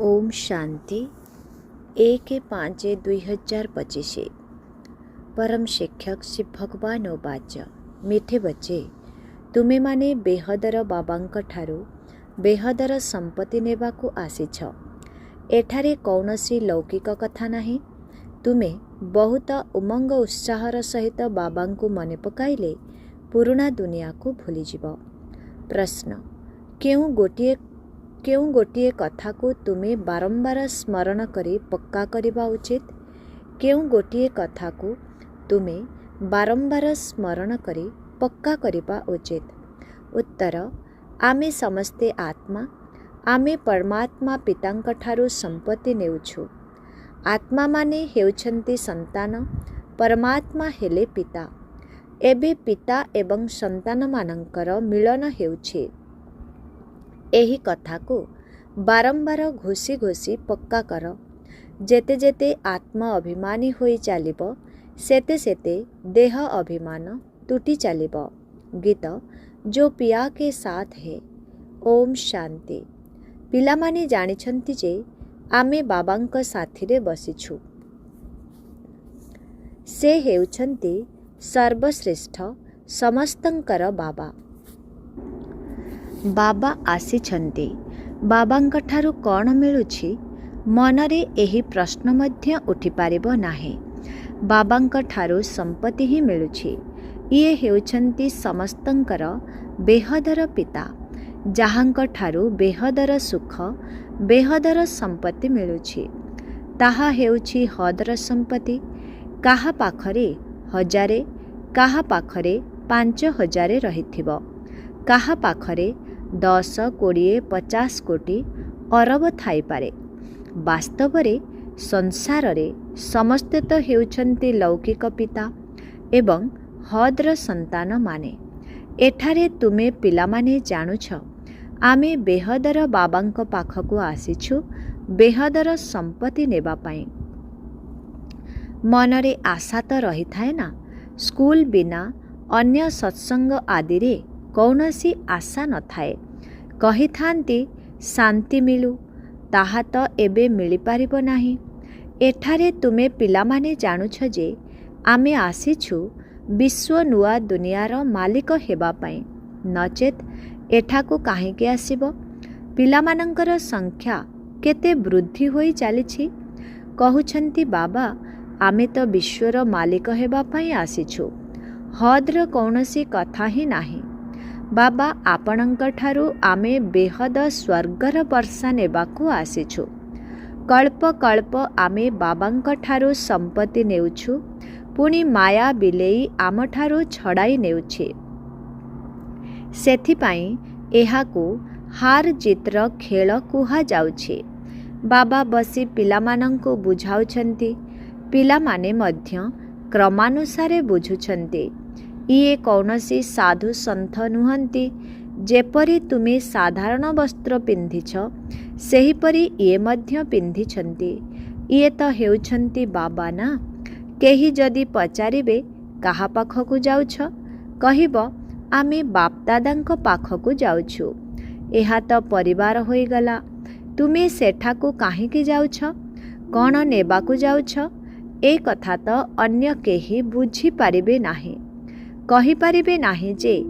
ओम शांति 1/5/2025। परम शिक्षक श्री भगवान उवाच मिठे बच्चे तुमे माने बेहदर बाबांक ठारू बेहदर संपत्ति नेबाकू आसीछ। एठारे कौनसी लौकिक कथा नाही। तुमे बहुत उमंग उत्साहर सहित बाबांकू मने पकाइले पुराणा दुनिया को भूली जीव। प्रश्न केउं गोटिए कथा को तुमे बारंबार स्मरण करी पक्का करिबा उचित? केउं गोटिए कथा को तुमे बारंबार स्मरण करी पक्का करिबा उचित? उत्तर आमे समस्ते आत्मा। आमे परमात्मा पितांक ठारू संपत्ति नेउछु। आत्मा माने हेउछन्ति संतान, परमात्मा हेले पिता। एबे पिता एवं संतान मानंकर मिलन हेउछि। एही कथा को बारंबार घोषी घोषी पक्का कर। जेते जेते आत्मा अभिमानी होई चालिब सेते सेते देह अभिमान टूटी चालिब। गीत जो पिया के साथ है। ओम शांति। पिलामाने जानिछन्ति जे आमे बाबांक साथी रे बसिछु। से हेउछन्ति सर्वश्रेष्ठ समस्तंकर बाबा। बाबा आसीछन्ति। बाबांक ठारू कौन मिलुछि? मनरे एही प्रश्न मध्य उठी पारिब नाही। बाबांक ठारू संपत्ति ही मिलुछि। इए हेउछन्ति समस्तंकर बेहदर पिता, जाहांक ठारू बेहदर सुख बेहदर संपत्ति मिलुछि। ताहा हेउछि हदर संपत्ति। काहा पाखरे 1000, काहा पाखरे 5000 रहिथिबो, काहा पाखरे 10, 20, 50 कोटी अरब थाई पारे। वास्तव रे संसार रे समस्ते तो हेउछन्ति लौकिक पिता एवं हद्र संतान माने। एठारे तुमे पिला माने जानुछ आमे बेहदर बाबांक पाखकु आसीछु बेहदर संपत्ति नेबा पाई। मनरे आशा तो रही थाए ना। स्कूल बिना अन्य सत्संग आदि रे कौनसी आशा न थाए। कही थांती शांति मिलू, ताहा तो एबे मिली पारिबो नाही। एठारे तुमे पिला माने जानुछ जे आमे आसीछु विश्व नुआ दुनियार मालिक हेबा पाई। नचेत एठाकू काहीके आसीबो? पिलामानंकर संख्या केते वृद्धि होई चालिछि। कहुछन्ति बाबा आमे तो विश्वर मालिक हेबा पाई आसीछु। हद्र कौनसी कथा ही नाही। बाबा आपणंक ठारू आमे बेहद स्वर्गर वर्षा नेबाकू आसीछु। कल्प कल्प आमे बाबांक ठारू संपत्ति नेउछु, पुणी माया बिलेई आम ठारू छड़ाई नेउछे। सेथिपाई एहाकू हार जितर खेल कुहा जाउछे। बाबा बसी पिलामानंको बुझाउछन्ति। पिलामाने मध्य क्रमानुसारे बुझुछन्ति। इए कौनसी साधु सन्थ नुहंती। जेपरी तुमे साधारण वस्त्र पिंधिछ सेहीपरि इए मध्य पिंधिछन्ति। इए तो हेउछन्ति बाबा ना। केही जदि पचारिबे काहा पाखकु जाउछ, कहिब आमे बापदादांक पाखकु जाउछु। एहा तो परिवार होई गला। तुमे सेठाकु काहीकि जाउछ? कौन नेबाकु जाउछ? ए कथा तो अन्य केही बुझी पारिबे नाही। कही पारिबे नाही जे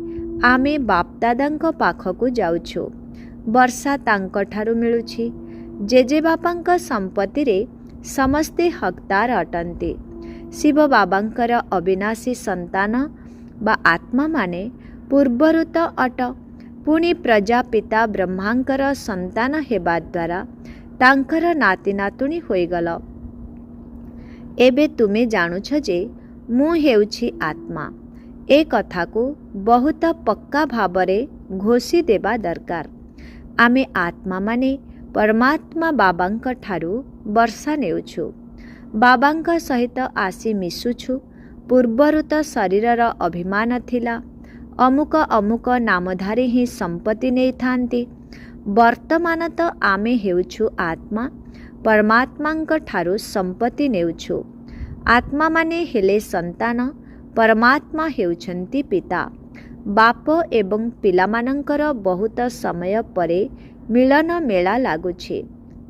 आमे बापदादांक पाखकु जाउछु। वर्षा तांक ठारू मिलुछि। जेजे बापांक संपत्ति रे समस्ते हकदार अटन्ति। शिव बाबांकर अविनाशी संतान बा आत्मा माने पूर्वरु तो अट, पुणी प्रजापिता ब्रह्मांकर संतान हेबा द्वारा तांकर नाती नातुणी होईगल। एबे तुमे जानुछ जे मु हेउछि आत्मा। ए कथा को बहुत पक्का भावरे घोषी देबा दरकार। आमे आत्मा माने परमात्मा बाबांक ठारू वर्षा नेउछु। बाबांक सहित आसी मिसुछु। पूर्वरु तो शरीरर अभिमान थिला। अमुक अमुक नामधारी ही संपत्ति नहीं थांती। वर्तमान तो आमे हेउछु आत्मा, परमात्मांक ठारू संपत्ति नेउछु। आत्मा माने हेले संतान, परमात्मा हेउछन्ति पिता। बाप एवं पिलामानंकर बहुत समय परे मिलन मेला लागुछि।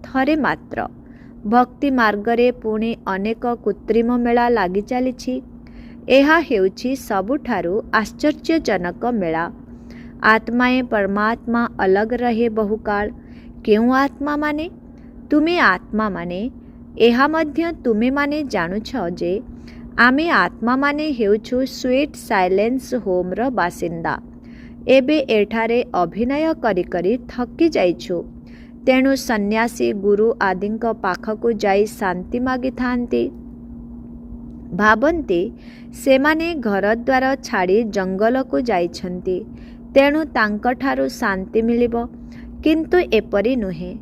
ଥରେ ମାତ୍ର। ଭକ୍ତି ମାର୍ଗରେ ପୁଣି ଅନେକ କୃତ୍ରିମ ମେଳା ଲାଗି ଚାଲିଛି। ଏହା ହେଉଛି ସବୁଠାରୁ ଆଶ୍ଚର୍ଯ୍ୟଜନକ ମେଳା। ଆତ୍ମାଏ ପରମାତ୍ମା ଅଲଗ ରହେ ବହୁକାଳ। କେଉଁ ଆତ୍ମା ମାନେ? ତୁମେ ଆତ୍ମାମାନେ। ଏହା ମଧ୍ୟ ତୁମେମାନେ ଜାଣୁଛ ଯେ ଆମେ ଆତ୍ମାମାନେ ହେଉଛୁ ସୁଇଟ୍ ସାଇଲେନ୍ସ ହୋମର ବାସିନ୍ଦା। ଏବେ ଏଠାରେ ଅଭିନୟ କରି କରି ଥକି ଯାଇଛୁ। ତେଣୁ ସନ୍ନ୍ୟାସୀ ଗୁରୁ ଆଦିଙ୍କ ପାଖକୁ ଯାଇ ଶାନ୍ତି ମାଗିଥାନ୍ତି। ଭାବନ୍ତି ସେମାନେ ଘରଦ୍ୱାର ଛାଡ଼ି ଜଙ୍ଗଲକୁ ଯାଇଛନ୍ତି, ତେଣୁ ତାଙ୍କଠାରୁ ଶାନ୍ତି ମିଳିବ। କିନ୍ତୁ ଏପରି ନୁହେଁ।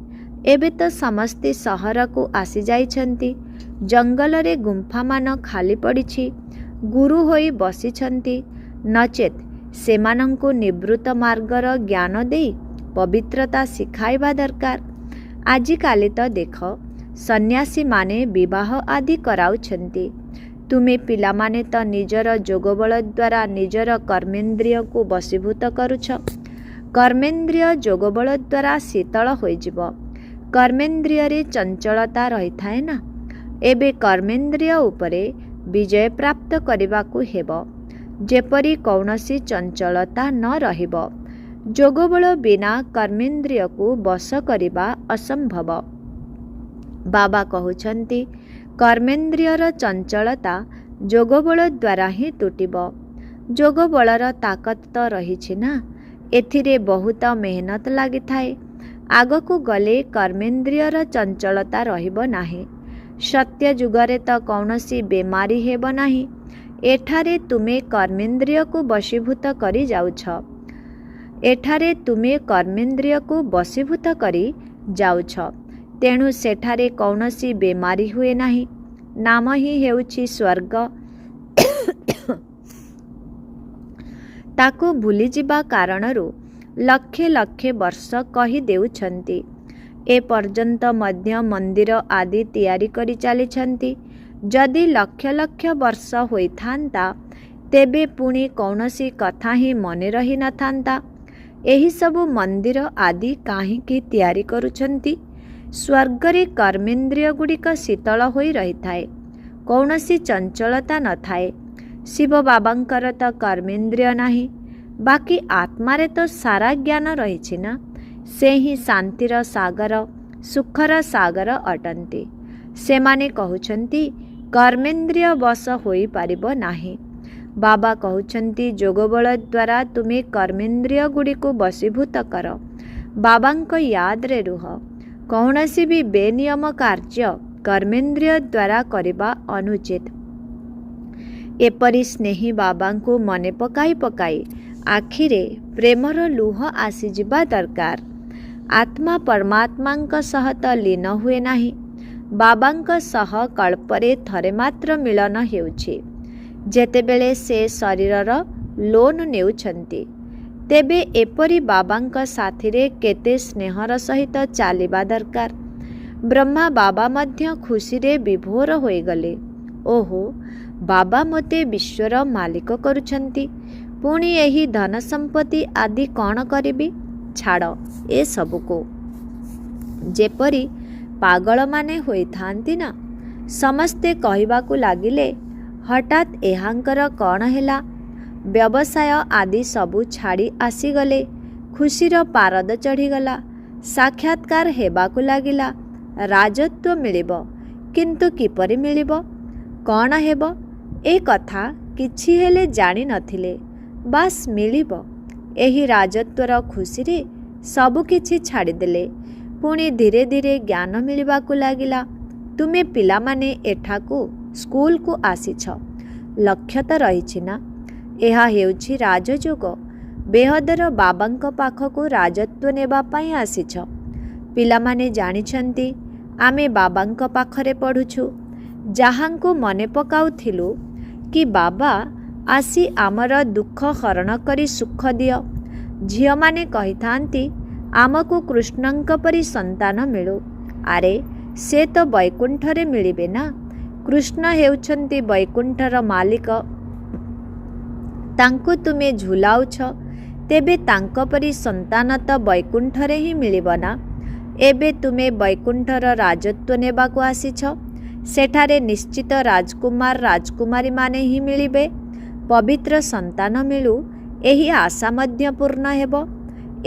ଏବେ ତ ସମସ୍ତେ ସହରକୁ ଆସିଯାଇଛନ୍ତି। ଜଙ୍ଗଲରେ ଗୁମ୍ଫାମାନ ଖାଲି ପଡ଼ିଛି। ଗୁରୁ ହୋଇ ବସିଛନ୍ତି। ନଚେତ୍ ସେମାନଙ୍କୁ ନିବୃତ୍ତ ମାର୍ଗର ଜ୍ଞାନ ଦେଇ ପବିତ୍ରତା ଶିଖାଇବା ଦରକାର। ଆଜିକାଲି ତ ଦେଖ, ସନ୍ନ୍ୟାସୀମାନେ ବିବାହ ଆଦି କରାଉଛନ୍ତି। ତୁମେ ପିଲାମାନେ ତ ନିଜର ଯୋଗବଳ ଦ୍ୱାରା ନିଜର କର୍ମେନ୍ଦ୍ରିୟକୁ ବଶୀଭୂତ କରୁଛ। କର୍ମେନ୍ଦ୍ରିୟ ଯୋଗବଳ ଦ୍ୱାରା ଶୀତଳ ହୋଇଯିବ। କର୍ମେନ୍ଦ୍ରିୟରେ ଚଞ୍ଚଳତା ରହିଥାଏ ନା। ଏବେ କର୍ମେନ୍ଦ୍ରିୟ ଉପରେ ବିଜୟ ପ୍ରାପ୍ତ କରିବାକୁ ହେବ, ଯେପରି କୌଣସି ଚଞ୍ଚଳତା ନ ରହିବ। ଯୋଗବଳ ବିନା କର୍ମେନ୍ଦ୍ରିୟକୁ ବଶ କରିବା ଅସମ୍ଭବ। ବାବା କହୁଛନ୍ତି, କର୍ମେନ୍ଦ୍ରିୟର ଚଞ୍ଚଳତା ଯୋଗବଳ ଦ୍ୱାରା ହିଁ ତୁଟିବ। ଯୋଗବଳର ତାକତ ତ ରହିଛି ନା। ଏଥିରେ ବହୁତ ମେହନତ ଲାଗିଥାଏ। ଆଗକୁ ଗଲେ କର୍ମେନ୍ଦ୍ରିୟର ଚଞ୍ଚଳତା ରହିବ ନାହିଁ। ସତ୍ୟ ଯୁଗରେ ତ କୌଣସି ବେମାରୀ ହେବ ନାହିଁ। ଏଠାରେ ତୁମେ କର୍ମେନ୍ଦ୍ରିୟକୁ ବଶୀଭୂତ କରି ଯାଉଛ। ଏଠାରେ ତୁମେ କର୍ମେନ୍ଦ୍ରିୟକୁ ବଶୀଭୂତ କରି ଯାଉଛ। ତେଣୁ ସେଠାରେ କୌଣସି ବେମାରୀ ହୁଏ ନାହିଁ। ନାମ ହିଁ ହେଉଛି ସ୍ୱର୍ଗ। ତାକୁ ଭୁଲିଯିବା କାରଣରୁ ଲକ୍ଷେ ଲକ୍ଷେ ବର୍ଷ କହି ଦେଉଛନ୍ତି। ଏପର୍ଯ୍ୟନ୍ତ ମଧ୍ୟ ମନ୍ଦିର ଆଦି ତିଆରି କରି ଚାଲିଛନ୍ତି। ଯଦି ଲକ୍ଷ ଲକ୍ଷ ବର୍ଷ ହୋଇଥାନ୍ତା, ତେବେ ପୁଣି କୌଣସି କଥା ହିଁ ମନେ ରହିନଥାନ୍ତା। ଏହିସବୁ ମନ୍ଦିର ଆଦି କାହିଁକି ତିଆରି କରୁଛନ୍ତି? ସ୍ୱର୍ଗରେ କର୍ମେନ୍ଦ୍ରିୟଗୁଡ଼ିକ ଶୀତଳ ହୋଇ ରହିଥାଏ। କୌଣସି ଚଞ୍ଚଳତା ନଥାଏ। ଶିବ ବାବାଙ୍କର ତ କର୍ମେନ୍ଦ୍ରିୟ ନାହିଁ। ବାକି ଆତ୍ମାରେ ତ ସାରା ଜ୍ଞାନ ରହିଛି ନା। ସେ ହିଁ ଶାନ୍ତିର ସାଗର, ସୁଖର ସାଗର ଅଟନ୍ତି। ସେମାନେ କହୁଛନ୍ତି କର୍ମେନ୍ଦ୍ରିୟ ବଶ ହୋଇପାରିବ ନାହିଁ। ବାବା କହୁଛନ୍ତି ଯୋଗବଳ ଦ୍ୱାରା ତୁମେ କର୍ମେନ୍ଦ୍ରିୟଗୁଡ଼ିକୁ ବଶୀଭୂତ କର। ବାବାଙ୍କ ୟାଦରେ ରୁହ। କୌଣସି ବି ବେନିୟମ କାର୍ଯ୍ୟ କର୍ମେନ୍ଦ୍ରିୟ ଦ୍ୱାରା କରିବା ଅନୁଚିତ। ଏପରି ସ୍ନେହୀ ବାବାଙ୍କୁ ମନେ ପକାଇ ପକାଇ ଆଖିରେ ପ୍ରେମର ଲୁହ ଆସିଯିବା ଦରକାର। ଆତ୍ମା ପରମାତ୍ମାଙ୍କ ସହ ତ ଲୀନ ହୁଏ ନାହିଁ। ବାବାଙ୍କ ସହ କଳ୍ପରେ ଥରେ ମାତ୍ର ମିଳନ ହେଉଛି। ଯେତେବେଳେ ସେ ଶରୀରର ଲୋନ ନେଉଛନ୍ତି, ତେବେ ଏପରି ବାବାଙ୍କ ସାଥିରେ କେତେ ସ୍ନେହର ସହିତ ଚାଲିବା ଦରକାର। ବ୍ରହ୍ମା ବାବା ମଧ୍ୟ ଖୁସିରେ ବିଭୋର ହୋଇଗଲେ। ଓହୋ, ବାବା ମୋତେ ବିଶ୍ୱର ମାଲିକ କରୁଛନ୍ତି। ପୁଣି ଏହି ଧନ ସମ୍ପତ୍ତି ଆଦି କ'ଣ କରିବି? ଛାଡ଼ ଏସବୁକୁ। ଯେପରି ପାଗଳମାନେ ହୋଇଥାନ୍ତି ନା। ସମସ୍ତେ କହିବାକୁ ଲାଗିଲେ, ହଠାତ୍ ଏହାଙ୍କର କ'ଣ ହେଲା? ବ୍ୟବସାୟ ଆଦି ସବୁ ଛାଡ଼ି ଆସିଗଲେ। ଖୁସିର ପାରଦ ଚଢ଼ିଗଲା। ସାକ୍ଷାତକାର ହେବାକୁ ଲାଗିଲା। ରାଜତ୍ୱ ମିଳିବ। କିନ୍ତୁ କିପରି ମିଳିବ? କ'ଣ ହେବ? ଏ କଥା କିଛି ହେଲେ ଜାଣିନଥିଲେ। ବାସ୍ ମିଳିବ। ଏହି ରାଜତ୍ୱର ଖୁସିରେ ସବୁକିଛି ଛାଡ଼ିଦେଲେ। ପୁଣି ଧୀରେ ଧୀରେ ଜ୍ଞାନ ମିଳିବାକୁ ଲାଗିଲା। ତୁମେ ପିଲାମାନେ ଏଠାକୁ ସ୍କୁଲକୁ ଆସିଛ। ଲକ୍ଷ୍ୟ ତ ରହିଛି ନା। ଏହା ହେଉଛି ରାଜଯୋଗ। ବେହଦର ବାବାଙ୍କ ପାଖକୁ ରାଜତ୍ୱ ନେବା ପାଇଁ ଆସିଛ। ପିଲାମାନେ ଜାଣିଛନ୍ତି ଆମେ ବାବାଙ୍କ ପାଖରେ ପଢ଼ୁଛୁ। ଯାହାଙ୍କୁ ମନେ ପକାଉଥିଲୁ କି ବାବା ଆସି ଆମର ଦୁଃଖ ହରଣ କରି ସୁଖ ଦିଅ। ଝିଅମାନେ କହିଥାନ୍ତି ଆମକୁ କୃଷ୍ଣଙ୍କ ପରି ସନ୍ତାନ ମିଳୁ। ଆରେ ସେ ତ ବୈକୁଣ୍ଠରେ ମିଳିବେ ନା। କୃଷ୍ଣ ହେଉଛନ୍ତି ବୈକୁଣ୍ଠର ମାଲିକ। ତାଙ୍କୁ ତୁମେ ଝୁଲାଉଛ, ତେବେ ତାଙ୍କ ପରି ସନ୍ତାନ ତ ବୈକୁଣ୍ଠରେ ହିଁ ମିଳିବ ନା। ଏବେ ତୁମେ ବୈକୁଣ୍ଠର ରାଜତ୍ୱ ନେବାକୁ ଆସିଛ। ସେଠାରେ ନିଶ୍ଚିତ ରାଜକୁମାର ରାଜକୁମାରୀମାନେ ହିଁ ମିଳିବେ। ପବିତ୍ର ସନ୍ତାନ ମିଳୁ, ଏହି ଆଶା ମଧ୍ୟ ପୂର୍ଣ୍ଣ ହେବ।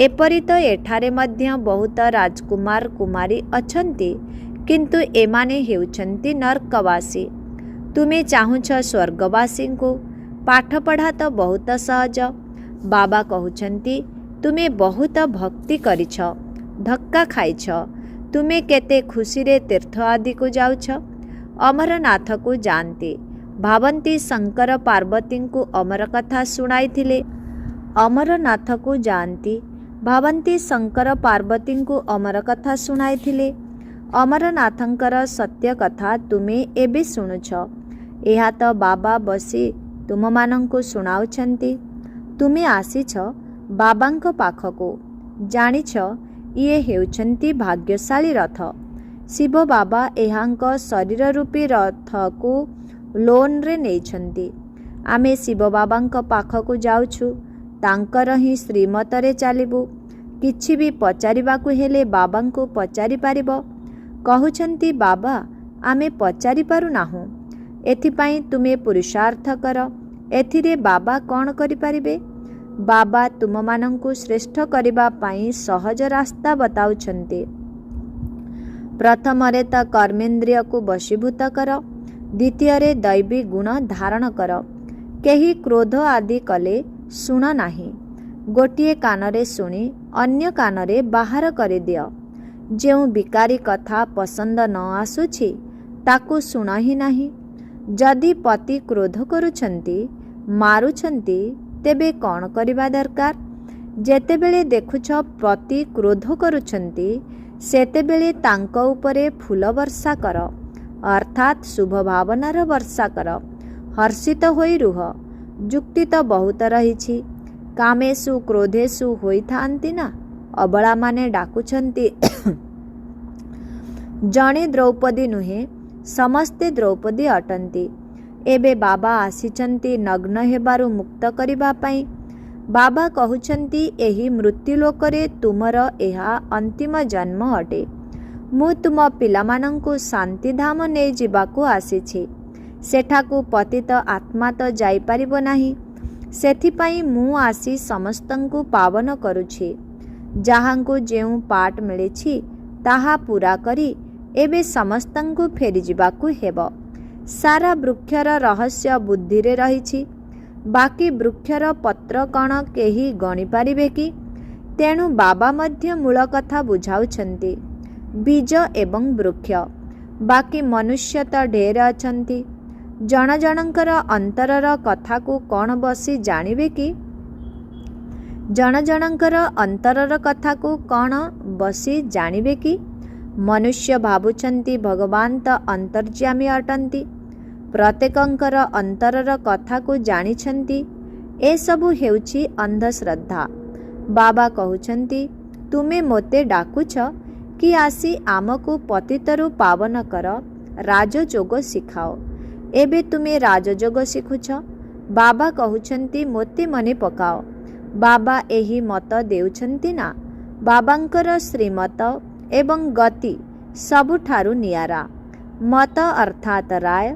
ଏପରି ତ ଏଠାରେ ମଧ୍ୟ ବହୁତ ରାଜକୁମାର କୁମାରୀ ଅଛନ୍ତି, କିନ୍ତୁ ଏମାନେ ହେଉଛନ୍ତି ନର୍କବାସୀ। ତୁମେ ଚାହୁଁଛ ସ୍ୱର୍ଗବାସୀଙ୍କୁ। ପାଠପଢ଼ା ତ ବହୁତ ସହଜ। ବାବା କହୁଛନ୍ତି ତୁମେ ବହୁତ ଭକ୍ତି କରିଛ, ଧକ୍କା ଖାଇଛ। ତୁମେ କେତେ ଖୁସିରେ ତୀର୍ଥ ଆଦିକୁ ଯାଉଛ। ଅମରନାଥକୁ ଯାଆନ୍ତି, ଭାବନ୍ତି ଶଙ୍କର ପାର୍ବତୀଙ୍କୁ ଅମର କଥା ଶୁଣାଇଥିଲେ। ଅମରନାଥକୁ ଯାଆନ୍ତି, ଭାବନ୍ତି ଶଙ୍କର ପାର୍ବତୀଙ୍କୁ ଅମର କଥା ଶୁଣାଇଥିଲେ। ଅମରନାଥଙ୍କର ସତ୍ୟ କଥା ତୁମେ ଏବେ ଶୁଣୁଛ। ଏହା ତ ବାବା ବସି ତୁମମାନଙ୍କୁ ଶୁଣାଉଛନ୍ତି। ତୁମେ ଆସିଛ ବାବାଙ୍କ ପାଖକୁ। ଜାଣିଛ ଇଏ ହେଉଛନ୍ତି ଭାଗ୍ୟଶାଳୀ ରଥ। ଶିବ ବାବା ଏହାଙ୍କ ଶରୀର ରୂପୀ ରଥକୁ ଲୋନ୍ରେ ନେଇଛନ୍ତି। ଆମେ ଶିବ ବାବାଙ୍କ ପାଖକୁ ଯାଉଛୁ, ତାଙ୍କର ହିଁ ଶ୍ରୀମତରେ ଚାଲିବୁ। କିଛି ବି ପଚାରିବାକୁ ହେଲେ ବାବାଙ୍କୁ ପଚାରିପାରିବ। କହୁଛନ୍ତି ବାବା ଆମେ ପଚାରିପାରୁନାହୁଁ। ଏଥିପାଇଁ ତୁମେ ପୁରୁଷାର୍ଥ କର। ଏଥିରେ ବାବା କ'ଣ କରିପାରିବେ? ବାବା ତୁମମାନଙ୍କୁ ଶ୍ରେଷ୍ଠ କରିବା ପାଇଁ ସହଜ ରାସ୍ତା ବତାଉଛନ୍ତି। ପ୍ରଥମରେ ତ କର୍ମେନ୍ଦ୍ରିୟକୁ ବଶୀଭୂତ କର, ଦ୍ୱିତୀୟରେ ଦୈବୀ ଗୁଣ ଧାରଣ କର। କେହି କ୍ରୋଧ ଆଦି କଲେ ଶୁଣ ନାହିଁ। ଗୋଟିଏ କାନରେ ଶୁଣି ଅନ୍ୟ କାନରେ ବାହାର କରିଦିଅ। ଯେଉଁ ବିକାରୀ କଥା ପସନ୍ଦ ନ ଆସୁଛି ତାକୁ ଶୁଣ ହିଁ ନାହିଁ। ଯଦି ପତି କ୍ରୋଧ କରୁଛନ୍ତି, ମାରୁଛନ୍ତି, ତେବେ କ'ଣ କରିବା ଦରକାର? ଯେତେବେଳେ ଦେଖୁଛ ପତି କ୍ରୋଧ କରୁଛନ୍ତି, ସେତେବେଳେ ତାଙ୍କ ଉପରେ ଫୁଲ ବର୍ଷା କର, ଅର୍ଥାତ୍ ଶୁଭ ଭାବନାର ବର୍ଷା କର। ହର୍ଷିତ ହୋଇ ରୁହ। ଯୁକ୍ତି ତ ବହୁତ ରହିଛି। କାମେଷୁ କ୍ରୋଧେଷୁ ହୋଇଥାନ୍ତି ନା। ଅବଳାମାନେ ଡାକୁଛନ୍ତି ଜଣେ ଦ୍ରୌପଦୀ ନୁହେଁ, ସମସ୍ତେ ଦ୍ରୌପଦୀ ଅଟନ୍ତି। ଏବେ ବାବା ଆସିଛନ୍ତି ନଗ୍ନ ହେବାରୁ ମୁକ୍ତ କରିବା ପାଇଁ। ବାବା କହୁଛନ୍ତି ଏହି ମୃତ୍ୟୁଲୋକରେ ତୁମର ଏହା ଅନ୍ତିମ ଜନ୍ମ ଅଟେ। ମୁଁ ତୁମ ପିଲାମାନଙ୍କୁ ଶାନ୍ତିଧାମ ନେଇଯିବାକୁ ଆସିଛି। ସେଠାକୁ ପତିତ ଆତ୍ମା ତ ଯାଇପାରିବ ନାହିଁ। ସେଥିପାଇଁ ମୁଁ ଆସି ସମସ୍ତଙ୍କୁ ପାବନ କରୁଛି। ଯାହାଙ୍କୁ ଯେଉଁ ପାଠ ମିଳିଛି ତାହା ପୂରା କରି ଏବେ ସମସ୍ତଙ୍କୁ ଫେରିଯିବାକୁ ହେବ। ସାରା ବୃକ୍ଷର ରହସ୍ୟ ବୁଦ୍ଧିରେ ରହିଛି। ବାକି ବୃକ୍ଷର ପତ୍ର କ'ଣ କେହି ଗଣିପାରିବେ କି? ତେଣୁ ବାବା ମଧ୍ୟ ମୂଳ କଥା ବୁଝାଉଛନ୍ତି, ବୀଜ ଏବଂ ବୃକ୍ଷ। ବାକି ମନୁଷ୍ୟ ତ ଢେର ଅଛନ୍ତି। ଜଣ ଜଣଙ୍କର ଅନ୍ତରର କଥାକୁ କ'ଣ ବସି ଜାଣିବେ କି? ଜଣ ଜଣଙ୍କର ଅନ୍ତରର କଥାକୁ କ'ଣ ବସି ଜାଣିବେ କି? ମନୁଷ୍ୟ ଭାବୁଛନ୍ତି ଭଗବାନ ତ ଅନ୍ତର୍ଯ୍ୟାମୀ ଅଟନ୍ତି, ପ୍ରତ୍ୟେକଙ୍କର ଅନ୍ତରର କଥାକୁ ଜାଣିଛନ୍ତି। ଏସବୁ ହେଉଛି ଅନ୍ଧଶ୍ରଦ୍ଧା। ବାବା କହୁଛନ୍ତି ତୁମେ ମୋତେ ଡାକୁଛ କି ଆସି ଆମକୁ ପତିତରୁ ପାବନ କର, ରାଜଯୋଗ ଶିଖାଅ। ଏବେ ତୁମେ ରାଜଯୋଗ ଶିଖୁଛ। ବାବା କହୁଛନ୍ତି ମୋତେ ମନେ ପକାଅ। ବାବା ଏହି ମତ ଦେଉଛନ୍ତି ନା। ବାବାଙ୍କର ଶ୍ରୀମତ ଏବଂ ଗତି ସବୁଠାରୁ ନିଆରା। ମତ ଅର୍ଥାତ୍ ରାୟ,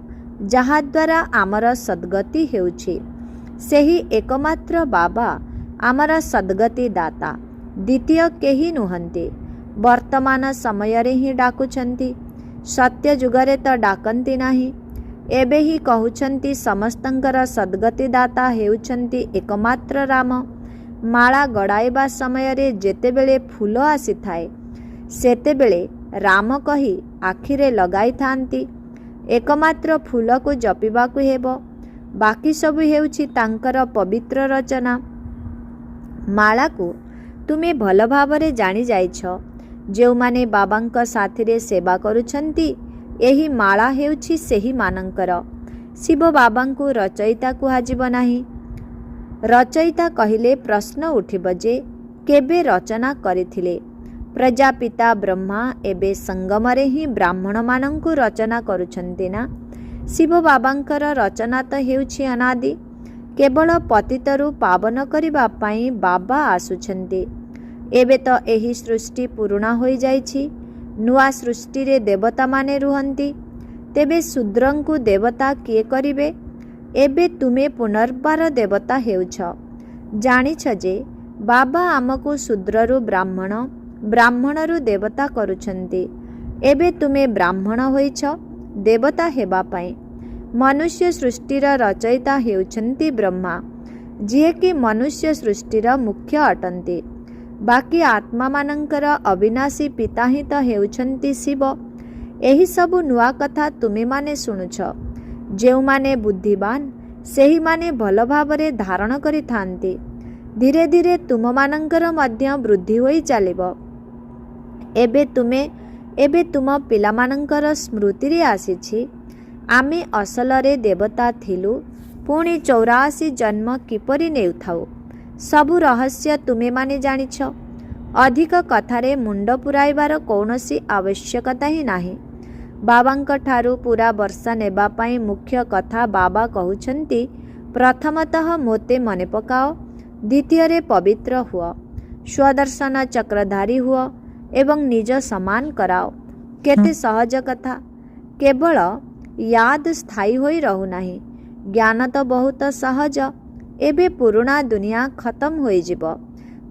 ଯାହାଦ୍ୱାରା ଆମର ସଦ୍ଗତି ହେଉଛି। ସେହି ଏକମାତ୍ର ବାବା ଆମର ସଦ୍ଗତି ଦାତା, ଦ୍ୱିତୀୟ କେହି ନୁହନ୍ତି। ବର୍ତ୍ତମାନ ସମୟରେ ହିଁ ଡାକୁଛନ୍ତି, ସତ୍ୟ ଯୁଗରେ ତ ଡାକନ୍ତି ନାହିଁ। ଏବେ ହିଁ କହୁଛନ୍ତି ସମସ୍ତଙ୍କର ସଦ୍ଗତି ଦାତା ହେଉଛନ୍ତି ଏକମାତ୍ର ରାମ। ମାଳା ଗଡ଼ାଇବା ସମୟରେ ଯେତେବେଳେ ଫୁଲ ଆସିଥାଏ, ସେତେବେଳେ ରାମ କହି ଆଖିରେ ଲଗାଇଥାନ୍ତି। ଏକମାତ୍ର ଫୁଲକୁ ଜପିବାକୁ ହେବ। ବାକି ସବୁ ହେଉଛି ତାଙ୍କର ପବିତ୍ର ରଚନା। ମାଳାକୁ ତୁମେ ଭଲ ଭାବରେ ଜାଣିଯାଇଛ। ଯେଉଁମାନେ ବାବାଙ୍କ ସାଥିରେ ସେବା କରୁଛନ୍ତି, ଏହି ମାଳା ହେଉଛି ସେହିମାନଙ୍କର। ଶିବ ବାବାଙ୍କୁ ରଚୟିତା କୁହାଯିବ ନାହିଁ। ରଚୟିତା କହିଲେ ପ୍ରଶ୍ନ ଉଠିବ ଯେ କେବେ ରଚନା କରିଥିଲେ? ପ୍ରଜାପିତା ବ୍ରହ୍ମା ଏବେ ସଙ୍ଗମରେ ହିଁ ବ୍ରାହ୍ମଣମାନଙ୍କୁ ରଚନା କରୁଛନ୍ତି ନା। ଶିବ ବାବାଙ୍କର ରଚନା ତ ହେଉଛି ଅନାଦି। କେବଳ ପତିତରୁ ପାବନ କରିବା ପାଇଁ ବାବା ଆସୁଛନ୍ତି। एबे तो एही सृष्टि पुरुणा होई जाइछि। नुआ सृष्टि रे देवता माने रुहंती। तेबे शूद्रंकु देवता किए करिवे? एबे तुमे पुनर्बार देवता हेउछ। जानिछ जे बाबा आमको शूद्ररु ब्राह्मण, ब्राह्मणरु देवता करुछंती। एबे तुमे ब्राह्मण होइछ देवता हेबा पई। मनुष्य सृष्टिर रचयिता हेउछंती ब्रह्मा, जिए कि मनुष्य सृष्टिर मुख्य अटंती। बाकी आत्मा मानंकर अविनाशी पिता ही तो हेउछंती शिव। एही सबु नुआ कथा तुमे माने शुणुछ। जेउ माने बुद्धिवान सेही माने भल भावरे धारण करि थांती। धीरे धीरे तुम मानंकर मध्य वृद्धि होई चालिबो। एबे तुम पिला मानंकर स्मृति रे आसीछि आमे असलरे देवता थिलु, पुणी 84 जन्म किपरि नेउथाउ सबु रहस्य तुमे माने जानिछ। अधिक कथारे मुंड पुराइबार कौनसी आवश्यकता ही नाही। बाबांक ठारू पूरा वर्षा नेबा पाई मुख्य कथा बाबा कहउछंती, प्रथमतः मोते मने पकाओ, द्वितीय पवित्र हुआ, स्वदर्शन चक्रधारी हुआ एवं निज समान कराओ। केते सहज कथा। केवल याद स्थायी होई रहु नाही। ज्ञान तो बहुत सहज। एबे पुरुणा दुनिया खत्म होई जिवो।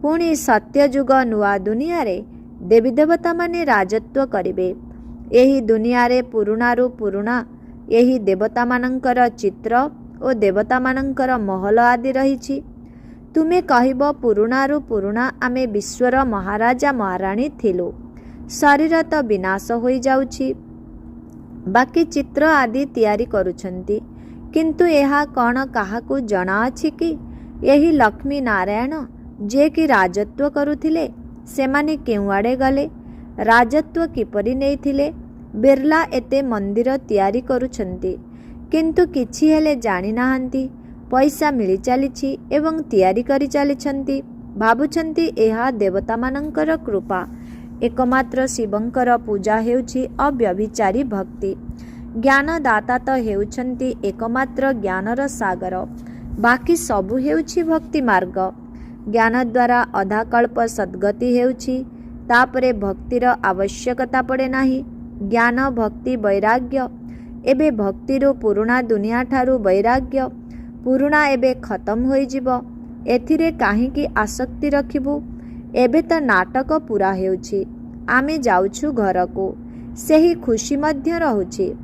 पुणी सत्य जुग नुआ दुनिया रे देवी देवता माने राजत्व करिवे। एही दुनिया रे पुरुणारु पुरुणा एही देवता मानंकर चित्र ओ देवता मानंकर महल आदि रहिछि। तुमे कहिबो पुरुणारु पुरुणा आमे विश्वर महाराजा महाराणी थिलु। शरीर तो विनाश होई जाउछि, बाकी चित्र आदि तैयारी करुछंती। किंतु एहा कौन काहाकू जଣା अछि कि यही लक्ष्मी नारायण जे कि राजत्व करुथिले सेमाने केउ आड़े गले, राजत्व किपरि नेइथिले? बिरला एते मंदिर तैयारी करुछंती किंतु किछि हेले जानि नाहंती। पैसा मिली चलीछि एवं तैयारी करि चलीछंती। भाबुछंती एहा देवता मानंकर कृपा। एकमात्र शिवंकर पूजा हेउछि अव्यभिचारी भक्ति। ज्ञानदाता तो हेउछंती एकमात्र ज्ञानर सागर। बाकी सबु हेउछि भक्ति मार्ग। ज्ञान द्वारा अधाकल्प सद्गति हेउछि, तापरे भक्तिर आवश्यकता पड़े नाही। ज्ञान भक्ति वैराग्य। एबे भक्तिरु पुरुणा दुनिया ठारू वैराग्य। पुरुणा एबे खत्म होई जिवो। एथिरे काहींकी आसक्ति रखिबु? एबे तो नाटक पूरा हेउछि। आमे जाउछु घरको, सेही खुशी मध्य रहुछि।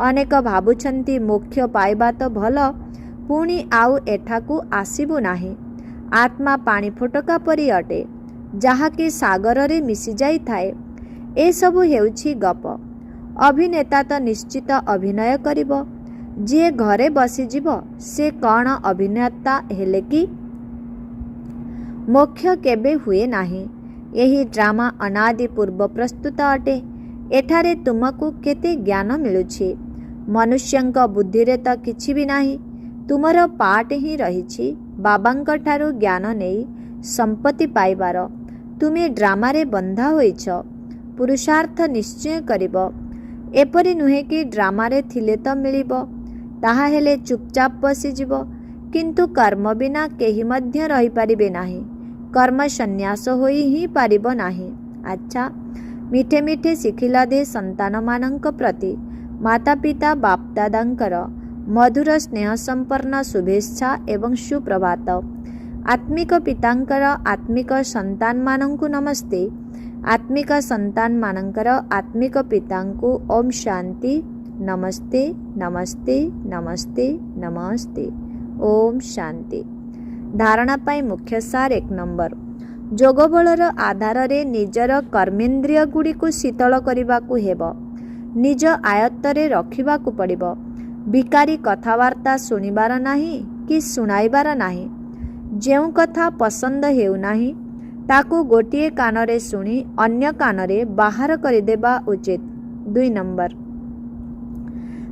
अनेक भाबुछंती मोक्ष पाइबा तो भल, पुणी आउ एठाकू आसिबु नाही। आत्मा पानी फोटका परि अटे, जाहाकि सागर रे मिसी जाई थाए। ए सबु हेउछि गप। अभिनेता तो निश्चित अभिनय करिबो। जे घरे बसी जीवो से कौन अभिनेता हेले कि? मोक्ष केबे हुए नाही। यही ड्रामा अनादि पूर्व प्रस्तुत अटे। एठारे तुमको केते ज्ञान मिलुछि? मनुष्यंक बुद्धि रे तो किछि भी नाही। तुमर पाठ ही रहिछि बाबांक ठारू ज्ञान नेई संपत्ति पाइबार। तुमे ड्रामा रे बंधा होइछ। पुरुषार्थ निश्चय करिबो। एपरि नुहे कि ड्रामा रे थिले तो मिलिबो, ताहा हेले चुपचाप बसी जीवो। किंतु कर्म बिना केही मध्य रही पारिबे नाही। कर्म संन्यास होई ही पारिबो नाही। अच्छा, मिठे मिठे शिखिला दे संतान मानंक प्रति माता पिता बापदादांकर मधुर स्नेह संपन्न शुभेच्छा एवं सुप्रभात। आत्मिक पितांकर आत्मिक संतान मानंकु नमस्ते। आत्मिक संतान मानंकर आत्मिक पितांकु ओम शांति। नमस्ते नमस्ते नमस्ते नमस्ते। ओम शांति। धारणा पाई मुख्य सार 1 नंबर। जोगबलर आधार रे निजर कर्मेंद्रिय गुड़ी को शीतल करबाकू हेबो। निज आयत्तरे रखिबाकू पड़िबो। भिकारी कथावार्ता सुनिबार नाही कि सुनाइबार नाही। जेउ कथा पसंद हेउ नाही ताकू गोटिए कानरे सुनी अन्य कानरे बाहर करिदेबा उचित। 2 नंबर।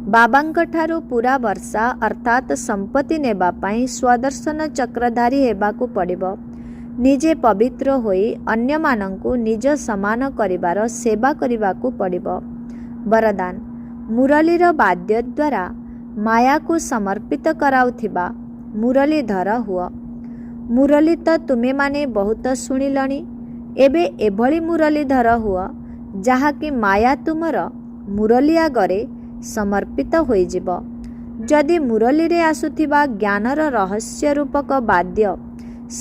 बाबांक ठारू पूरा वर्षा अर्थात संपत्ति नेबा पाई स्वदर्शन चक्रधारी हेबाकू पड़िबो। निजे पवित्र होई अन्य मानंकु निज समान करिबार सेवा करिबाकू पड़िबो। वरदान। मुरलीर वाद्य द्वारा माया को समर्पित कराउथिबा मुरलीधर हुआ। मुरली तो तुमे माने बहुत शुणिलणी। ଏବେ ଏଭଳି ମୁରଲୀଧର ହୁଅ ଯାହାକି ମାୟା ତୁମର ମୁରଲୀ ଆଗରେ ସମର୍ପିତ ହୋଇଯିବ। ଯଦି ମୁରଲୀରେ ଆସୁଥିବା ଜ୍ଞାନର ରହସ୍ୟ ରୂପକ ବାଦ୍ୟ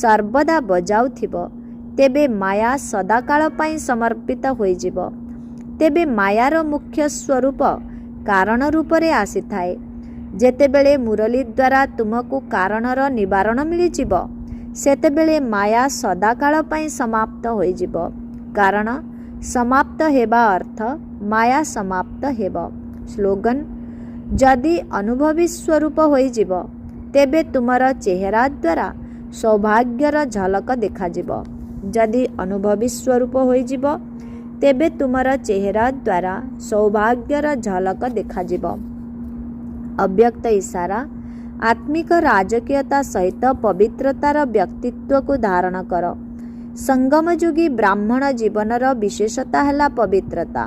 ସର୍ବଦା ବଜାଉଥିବ, ତେବେ ମାୟା ସଦାକାଳ ପାଇଁ ସମର୍ପିତ ହୋଇଯିବ। ତେବେ ମାୟାର ମୁଖ୍ୟ ସ୍ୱରୂପ କାରଣ ରୂପରେ ଆସିଥାଏ। ଯେତେବେଳେ ମୁରଲୀ ଦ୍ୱାରା ତୁମକୁ କାରଣର ନିବାରଣ ମିଳିଯିବ, ସେତେବେଳେ ମାୟା ସଦାକାଳ ପାଇଁ ସମାପ୍ତ ହୋଇଯିବ। କାରଣ ସମାପ୍ତ ହେବା ଅର୍ଥ ମାୟା ସମାପ୍ତ ହେବ। ସ୍ଲୋଗାନ: ଯଦି ଅନୁଭବୀ ସ୍ୱରୂପ ହୋଇଯିବ, ତେବେ ତୁମର ଚେହେରା ଦ୍ୱାରା ସୌଭାଗ୍ୟର ଝଲକ ଦେଖାଯିବ। ଯଦି ଅନୁଭବୀ ସ୍ୱରୂପ ହୋଇଯିବ, ତେବେ ତୁମର ଚେହେରା ଦ୍ୱାରା ସୌଭାଗ୍ୟର ଝଲକ ଦେଖାଯିବ। ଅବ୍ୟକ୍ତ ଇଶାରା: ଆତ୍ମିକ ରାଜକୀୟତା ସହିତ ପବିତ୍ରତାର ବ୍ୟକ୍ତିତ୍ୱକୁ ଧାରଣ କର। ସଙ୍ଗମଯୋଗୀ ବ୍ରାହ୍ମଣ ଜୀବନର ବିଶେଷତା ହେଲା ପବିତ୍ରତା।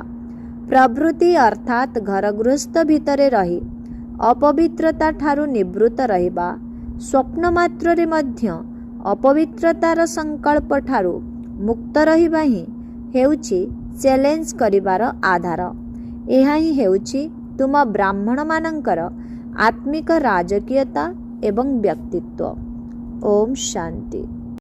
ପ୍ରବୃତ୍ତି ଅର୍ଥାତ୍ ଘର ଗୃହସ୍ଥ ଭିତରେ ରହି ଅପବିତ୍ରତା ଠାରୁ ନିବୃତ୍ତ ରହିବା। ସ୍ୱପ୍ନ ମାତ୍ରରେ ମଧ୍ୟ ଅପବିତ୍ରତାର ସଂକଳ୍ପ ଠାରୁ ମୁକ୍ତ ରହିବା ହିଁ ହେଉଛି ଚ୍ୟାଲେଞ୍ଜ କରିବାର ଆଧାର। ଏହା ହିଁ ହେଉଛି ତୁମ ବ୍ରାହ୍ମଣମାନଙ୍କର ଆତ୍ମିକ ରାଜକୀୟତା ଏବଂ ବ୍ୟକ୍ତିତ୍ୱ। ଓମ୍ ଶାନ୍ତି।